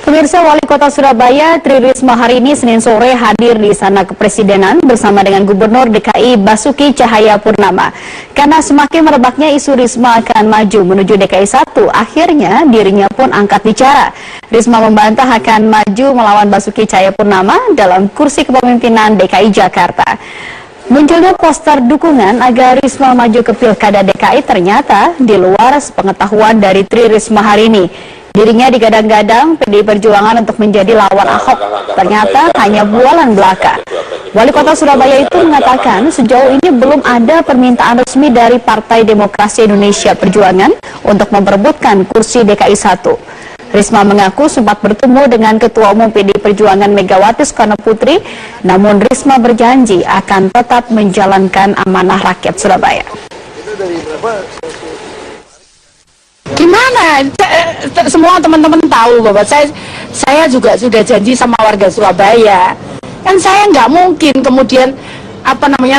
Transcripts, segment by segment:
Pemirsa, Wali Kota Surabaya Tri Risma hari ini Senin sore hadir di Istana Kepresidenan bersama dengan Gubernur DKI Basuki Cahayapurnama. Karena semakin merebaknya isu Risma akan maju menuju DKI 1, akhirnya dirinya pun angkat bicara. Risma membantah akan maju melawan Basuki Cahayapurnama dalam kursi kepemimpinan DKI Jakarta. Munculnya poster dukungan agar Risma maju ke Pilkada DKI ternyata di luar sepengetahuan dari Tri Risma hari ini. Dirinya digadang-gadang PDI Perjuangan untuk menjadi lawan Ahok. Ternyata hanya bualan belaka. Wali Kota Surabaya itu mengatakan sejauh ini belum ada permintaan resmi dari Partai Demokrasi Indonesia Perjuangan untuk memperebutkan kursi DKI 1. Risma mengaku sempat bertemu dengan Ketua Umum PDI Perjuangan Megawati Soekarnoputri, namun Risma berjanji akan tetap menjalankan amanah rakyat Surabaya. Gimana? Semua teman-teman tahu bahwa saya juga sudah janji sama warga Surabaya. Kan saya nggak mungkin kemudian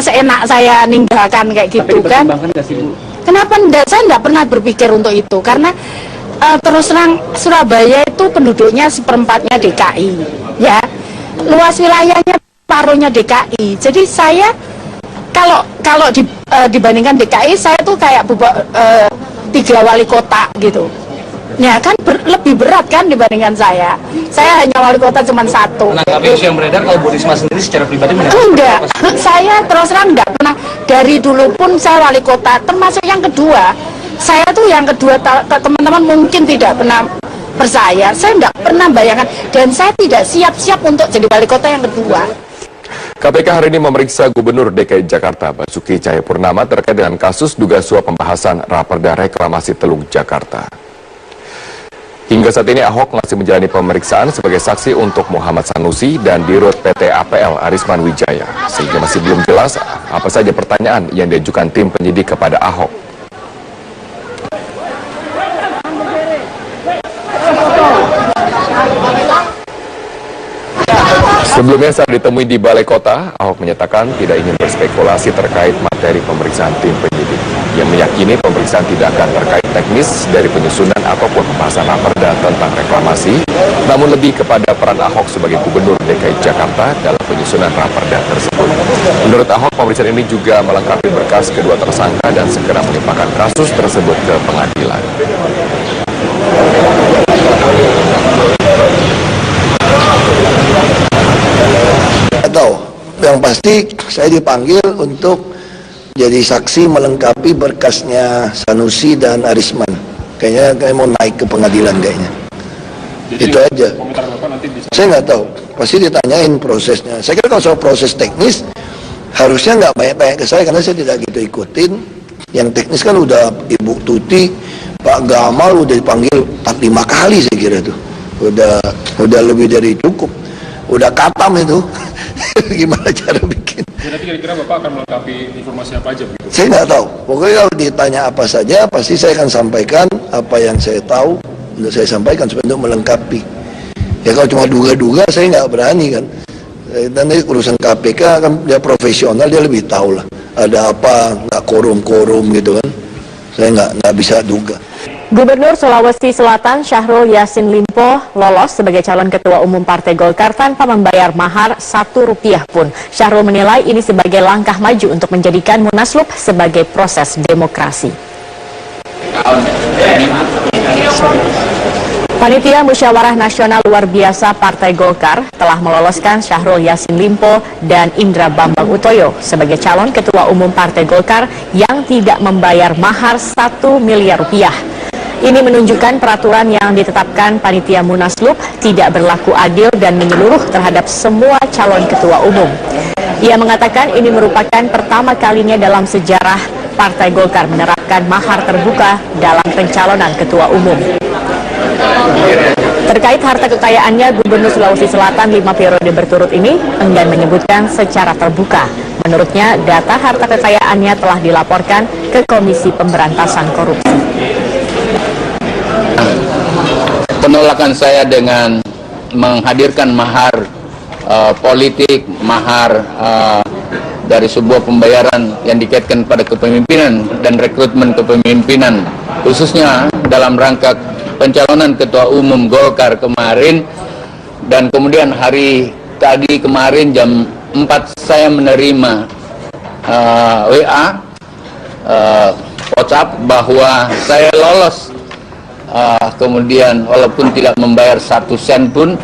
seenak saya ninggalkan kayak gitu kan. Kenapa enggak? Saya nggak pernah berpikir untuk itu karena terus terang Surabaya itu penduduknya seperempatnya DKI, ya. Luas wilayahnya paruhnya DKI. Jadi saya kalau dibandingkan DKI, saya tuh kayak 3 wali kota gitu. Ya kan lebih berat kan dibandingkan saya. Saya hanya wali kota cuma 1. Menanggapi isu yang beredar, kalau Bu Risma sendiri secara pribadi enggak, saya terus terang enggak pernah. Dari dulu pun saya wali kota, termasuk yang kedua. Saya tuh yang kedua, teman-teman mungkin tidak pernah percaya. Saya enggak pernah bayangkan dan saya tidak siap-siap untuk jadi wali kota yang kedua. KPK hari ini memeriksa Gubernur DKI Jakarta Basuki Cahayapurnama terkait dengan kasus dugaan suap pembahasan Raperda Reklamasi Teluk Jakarta. Hingga saat ini Ahok masih menjalani pemeriksaan sebagai saksi untuk Muhammad Sanusi dan Dirut PT APL Arisman Wijaya, sehingga masih belum jelas apa saja pertanyaan yang diajukan tim penyidik kepada Ahok. Sebelumnya saat ditemui di Balai Kota, Ahok menyatakan tidak ingin berspekulasi terkait materi pemeriksaan tim penyidik. Yang meyakini pemeriksaan tidak akan terkait teknis dari penyusunan ataupun pembahasan raperda tentang reklamasi, namun lebih kepada peran Ahok sebagai Gubernur DKI Jakarta dalam penyusunan raperda tersebut. Menurut Ahok, pemeriksaan ini juga melengkapi berkas kedua tersangka dan segera melimpahkan kasus tersebut ke pengadilan. Yang pasti saya dipanggil untuk jadi saksi melengkapi berkasnya Sanusi dan Arisman. Kayaknya mau naik ke pengadilan kayaknya. Jadi, itu aja. Saya nggak tahu. Pasti ditanyain prosesnya. Saya kira kalau soal proses teknis harusnya nggak banyak-banyak ke saya karena saya tidak gitu ikutin. Yang teknis kan udah Ibu Tuti, Pak Gamal udah dipanggil 4-5 kali saya kira tuh. Udah lebih dari cukup. Udah katam itu. Gimana cara bikin? Jadi kira-kira Bapak akan melengkapi informasi apa aja begitu? Saya nggak tahu. Pokoknya kalau ditanya apa saja, pasti saya akan sampaikan apa yang saya tahu untuk saya sampaikan untuk melengkapi. Ya kalau cuma duga-duga, saya nggak berani kan. Dan urusan KPK kan dia profesional, dia lebih tahu lah. Ada apa nggak korum-korum gitu kan? Saya nggak bisa duga. Gubernur Sulawesi Selatan Syahrul Yassin Limpo lolos sebagai calon Ketua Umum Partai Golkar tanpa membayar mahar Rp1 pun. Syahrul menilai ini sebagai langkah maju untuk menjadikan Munaslup sebagai proses demokrasi. Panitia Musyawarah Nasional Luar Biasa Partai Golkar telah meloloskan Syahrul Yassin Limpo dan Indra Bambang Utoyo sebagai calon Ketua Umum Partai Golkar yang tidak membayar mahar Rp1 miliar. Ini menunjukkan peraturan yang ditetapkan Panitia Munaslup tidak berlaku adil dan menyeluruh terhadap semua calon ketua umum. Ia mengatakan ini merupakan pertama kalinya dalam sejarah Partai Golkar menerapkan mahar terbuka dalam pencalonan ketua umum. Terkait harta kekayaannya, Gubernur Sulawesi Selatan 5 periode berturut ini enggan menyebutkan secara terbuka. Menurutnya, data harta kekayaannya telah dilaporkan ke Komisi Pemberantasan Korupsi. Penolakan saya dengan menghadirkan mahar politik, mahar dari sebuah pembayaran yang dikaitkan pada kepemimpinan dan rekrutmen kepemimpinan, khususnya dalam rangka pencalonan Ketua Umum Golkar kemarin, dan kemudian hari tadi kemarin jam 4 saya menerima WA, WhatsApp bahwa saya lolos, kemudian walaupun tidak membayar 1 sen pun.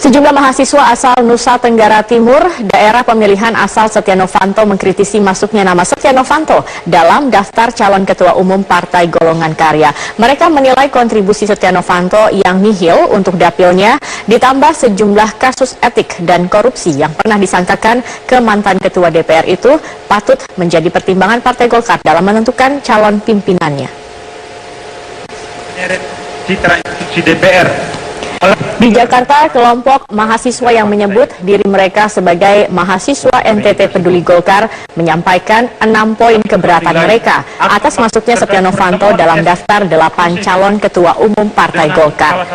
Sejumlah mahasiswa asal Nusa Tenggara Timur, daerah pemilihan asal Setia Novanto, mengkritisi masuknya nama Setia Novanto dalam daftar calon ketua umum Partai Golongan Karya. Mereka menilai kontribusi Setia Novanto yang nihil untuk dapilnya, ditambah sejumlah kasus etik dan korupsi yang pernah disangkakan ke mantan ketua DPR itu patut menjadi pertimbangan Partai Golkar dalam menentukan calon pimpinannya. Citra institusi DPR. Di Jakarta, kelompok mahasiswa yang menyebut diri mereka sebagai mahasiswa NTT Peduli Golkar menyampaikan 6 poin keberatan mereka atas masuknya Setia Novanto dalam daftar 8 calon ketua umum Partai Golkar.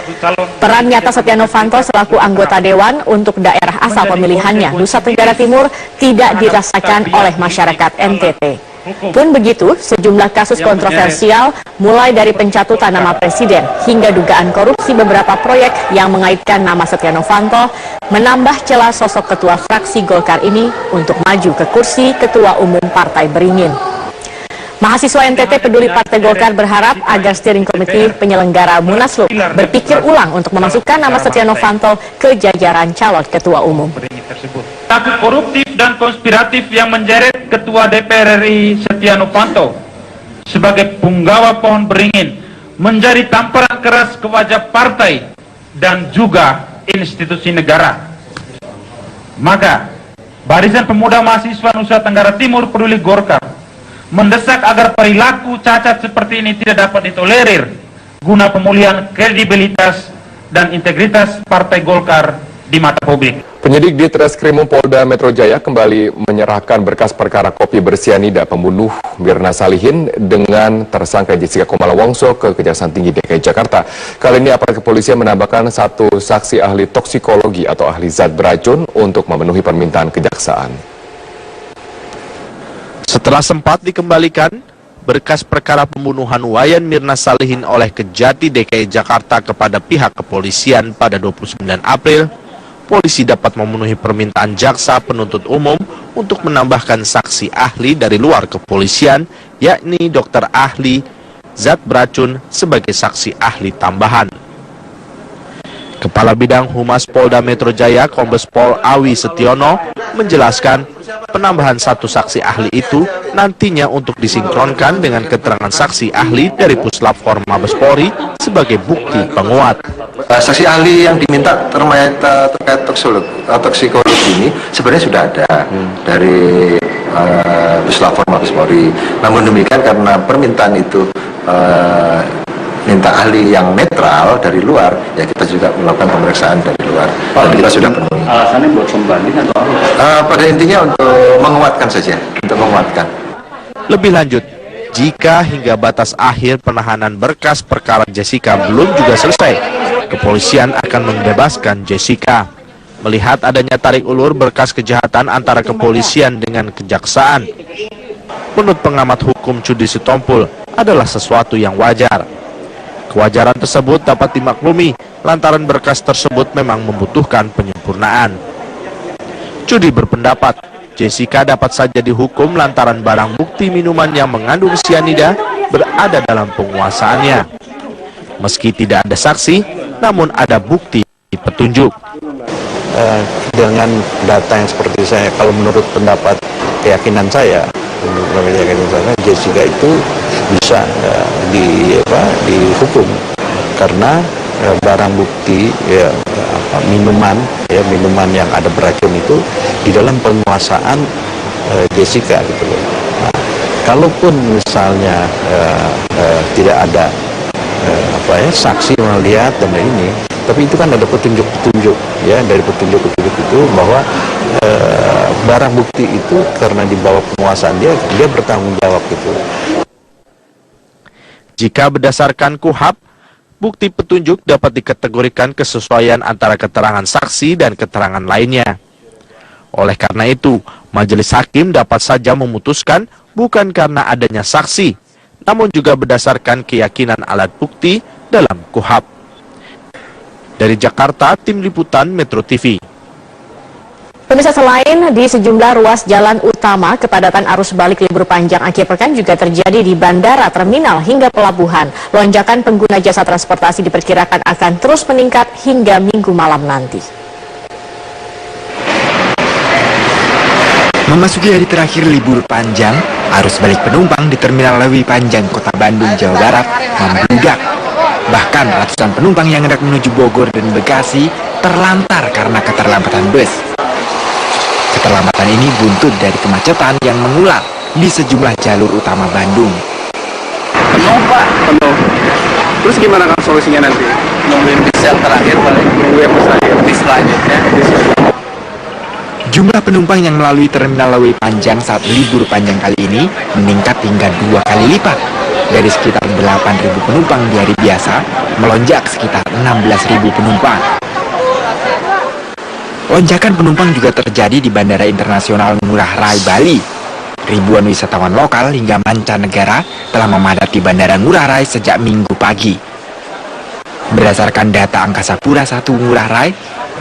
Peran nyata Setia Novanto selaku anggota Dewan untuk daerah asal pemilihannya Nusa Tenggara Timur tidak dirasakan oleh masyarakat NTT. Pun begitu, sejumlah kasus kontroversial mulai dari pencatutan nama presiden hingga dugaan korupsi beberapa proyek yang mengaitkan nama Setia Novanto menambah celah sosok ketua fraksi Golkar ini untuk maju ke kursi ketua umum Partai Beringin. Mahasiswa NTT Peduli Partai Golkar berharap agar steering committee penyelenggara Munaslup berpikir ulang untuk memasukkan nama Setia Novanto ke jajaran calon ketua umum. Kasus koruptif dan konspiratif yang menjeret Ketua DPR RI Setia Novanto sebagai punggawa pohon beringin menjadi tamparan keras ke wajah partai dan juga institusi negara. Maka, Barisan Pemuda Mahasiswa Nusa Tenggara Timur Peduli Golkar mendesak agar perilaku cacat seperti ini tidak dapat ditolerir guna pemulihan kredibilitas dan integritas Partai Golkar di mata publik. Penyidik di Treskrimum Polda Metro Jaya kembali menyerahkan berkas perkara kopi bersianida pembunuh Mirna Salihin dengan tersangka Jessica Kumala Wongso ke Kejaksaan Tinggi DKI Jakarta. Kali ini aparat kepolisian menambahkan 1 saksi ahli toksikologi atau ahli zat beracun untuk memenuhi permintaan kejaksaan. Setelah sempat dikembalikan, berkas perkara pembunuhan Wayan Mirna Salihin oleh Kejati DKI Jakarta kepada pihak kepolisian pada 29 April, polisi dapat memenuhi permintaan jaksa penuntut umum untuk menambahkan saksi ahli dari luar kepolisian, yakni dokter ahli zat beracun sebagai saksi ahli tambahan. Kepala Bidang Humas Polda Metro Jaya, Kombes Pol Awi Setiono, menjelaskan penambahan 1 saksi ahli itu nantinya untuk disinkronkan dengan keterangan saksi ahli dari Puslap Forma Mabes Polri sebagai bukti penguat. Saksi ahli yang diminta terkait toksikologi ini sebenarnya sudah ada dari Puslap Forma Mabes Polri. Namun demikian karena permintaan itu minta ahli yang netral dari luar, ya kita juga melakukan pemeriksaan dari luar. Dan kita sudah penuhi. Alasannya buat pembanding atau apa? Pada intinya untuk menguatkan saja, untuk menguatkan. Lebih lanjut, jika hingga batas akhir penahanan berkas perkara Jessica belum juga selesai, kepolisian akan membebaskan Jessica. Melihat adanya tarik ulur berkas kejahatan antara kepolisian dengan kejaksaan, menurut pengamat hukum Cudi Sitompul adalah sesuatu yang wajar. Kewajaran tersebut dapat dimaklumi lantaran berkas tersebut memang membutuhkan penyempurnaan. Cudi berpendapat Jessica dapat saja dihukum lantaran barang bukti minuman yang mengandung sianida berada dalam penguasaannya. Meski tidak ada saksi, namun ada bukti petunjuk. Dengan data yang seperti saya, kalau menurut pendapat keyakinan saya, Jessica itu bisa dihukum karena barang bukti minuman yang ada beracun itu di dalam penguasaan Jessica gitu loh. Nah, kalaupun misalnya tidak ada saksi melihat dan ini, tapi itu kan ada petunjuk-petunjuk ya, dari petunjuk-petunjuk itu bahwa barang bukti itu karena di bawah penguasaan dia bertanggung jawab gitu. Jika berdasarkan KUHAP, bukti petunjuk dapat dikategorikan kesesuaian antara keterangan saksi dan keterangan lainnya. Oleh karena itu, majelis hakim dapat saja memutuskan bukan karena adanya saksi, namun juga berdasarkan keyakinan alat bukti dalam KUHP. Dari Jakarta, Tim Liputan Metro TV. Pemirsa, selain di sejumlah ruas jalan utama, kepadatan arus balik libur panjang akhir pekan juga terjadi di bandara, terminal, hingga pelabuhan. Lonjakan pengguna jasa transportasi diperkirakan akan terus meningkat hingga Minggu malam nanti. Memasuki hari terakhir libur panjang, arus balik penumpang di Terminal Lewi Panjang, Kota Bandung, Jawa Barat membludak. Bahkan ratusan penumpang yang hendak menuju Bogor dan Bekasi terlantar karena keterlambatan bus. Keterlambatan ini buntut dari kemacetan yang mengular di sejumlah jalur utama Bandung. Penuh Pak, penuh. Terus gimana kan solusinya nanti? Nungguin bis yang terakhir paling. Nunggu yang terakhir. Bis selanjutnya. Jumlah penumpang yang melalui Terminal Lewi Panjang saat libur panjang kali ini meningkat hingga 2 kali lipat. Dari sekitar 8.000 penumpang di hari biasa, melonjak sekitar 16.000 penumpang. Lonjakan penumpang juga terjadi di Bandara Internasional Ngurah Rai, Bali. Ribuan wisatawan lokal hingga mancanegara telah memadati Bandara Ngurah Rai sejak Minggu pagi. Berdasarkan data Angkasa Pura I Ngurah Rai,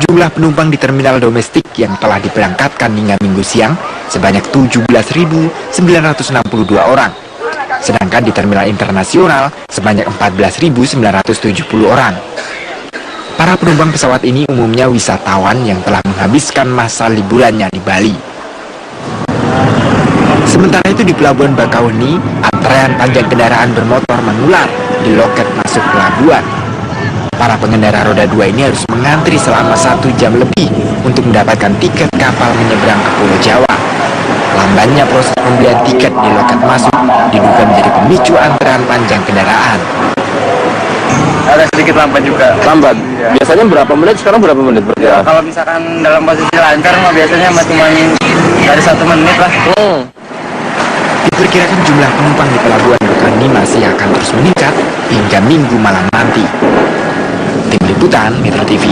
jumlah penumpang di terminal domestik yang telah diberangkatkan hingga Minggu siang sebanyak 17.962 orang. Sedangkan di terminal internasional sebanyak 14.970 orang. Para penumpang pesawat ini umumnya wisatawan yang telah menghabiskan masa liburannya di Bali. Sementara itu di Pelabuhan Bakauheni, antrean panjang kendaraan bermotor mengular di loket masuk pelabuhan. Para pengendara roda 2 ini harus mengantri selama 1 jam lebih untuk mendapatkan tiket kapal menyeberang ke Pulau Jawa. Lambannya proses pembelian tiket di loket masuk diduga menjadi pemicu antrean panjang kendaraan. Ada sedikit lambat juga. Lambat? Ya. Biasanya berapa menit? Sekarang berapa menit? Ya, kalau misalkan dalam posisi lancar mah biasanya cuma dari 1 menit lah. Diperkirakan jumlah penumpang di Pelabuhan Bakauheni masih akan terus meningkat hingga Minggu malam nanti. Tim Liputan Metro TV.